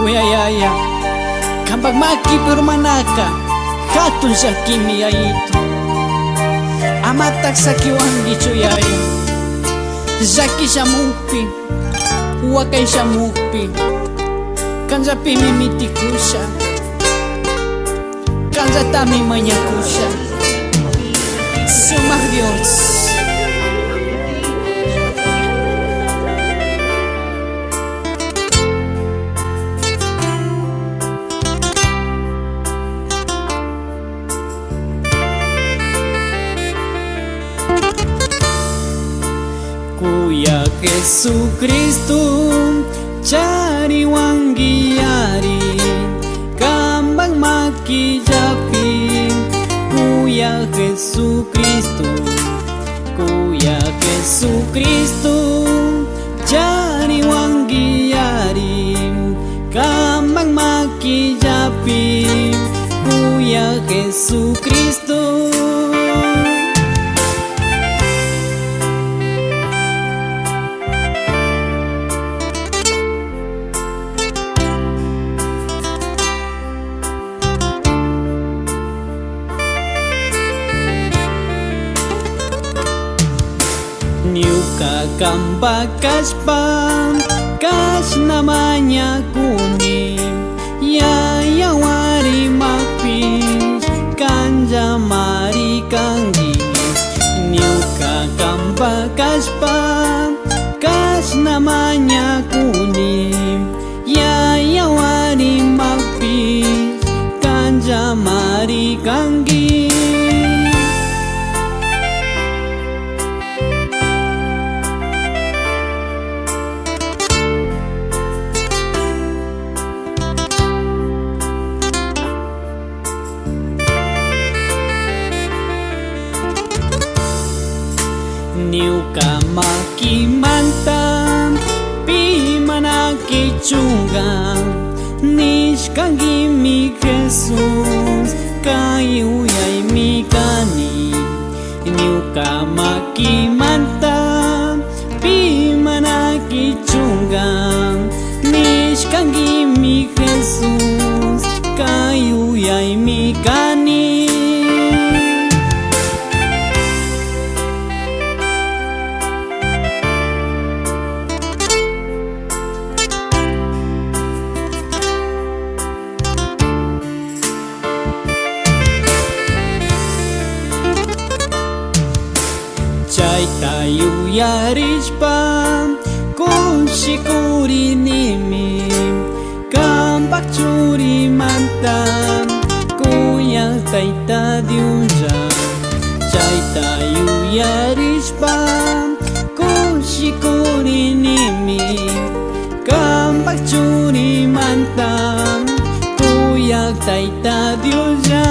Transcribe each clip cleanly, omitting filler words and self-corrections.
Uyayaya kambak maki permanaka hatun sakimi yaitu amatak sakiwangi chuyaya zaki shamupi wakai shamupi kanza pimi mitikusha kanza tami manyakusha sumah Dios. Kuya Jesucristo cari wangiari kambang maki japi Kuya Jesucristo cari wangiari kambang maki japi Kuya Jesucristo. Niuka kamba kaspan kas namanya kuning ya wari mapis kanja mari kanggi Niuka kamba kaspan kas namanya kuning ya wari mapis kanja mari kanggi. Niuka maki mantam pi manaki chungang nishkangi mi Jesus kayu yai mi kani Niuka maki mantam pi manaki chungang nishkangi mi Jesus kayu yai mi kani. Chay tayu yarishpa kushikuri nimi kambak churi mantam kuya taita diunja Chay tayu yarishpa kushikuri nimi kambak churi mantam kuya taita diunja.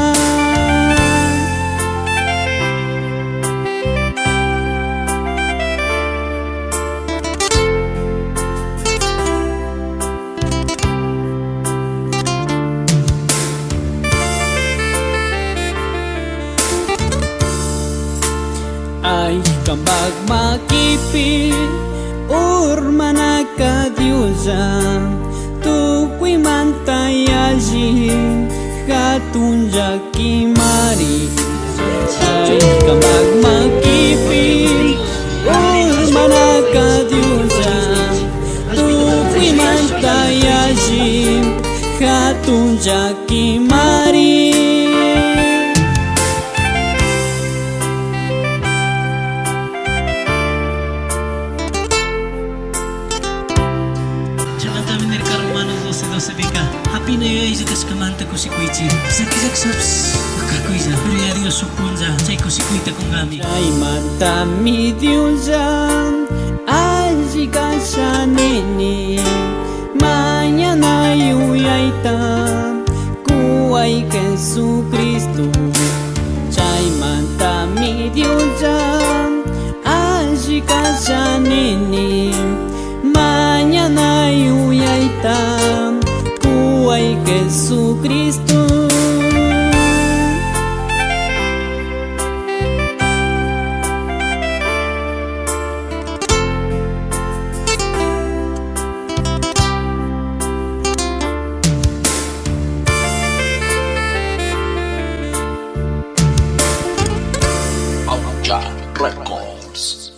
Ay kambag makipin urmanaka diusa tukui mantayajin hatun jaki mari Ay kambag makipin urmanaka diusa tukui mantayajin hatun jaki mari. Happy na yun, isa kas kamanta ko si Kuichi. Sak saps, makakuiza. Pero ya Dios supunza, chay ko si Kuita kong gami. Chay matami diunjan, aji kasha nini. Mañana yuyaita, kuwai Jesucristo. Chay matami diunjan, aji kasha nini. Mañana yuyaita, kuwai Jesucristo. Records.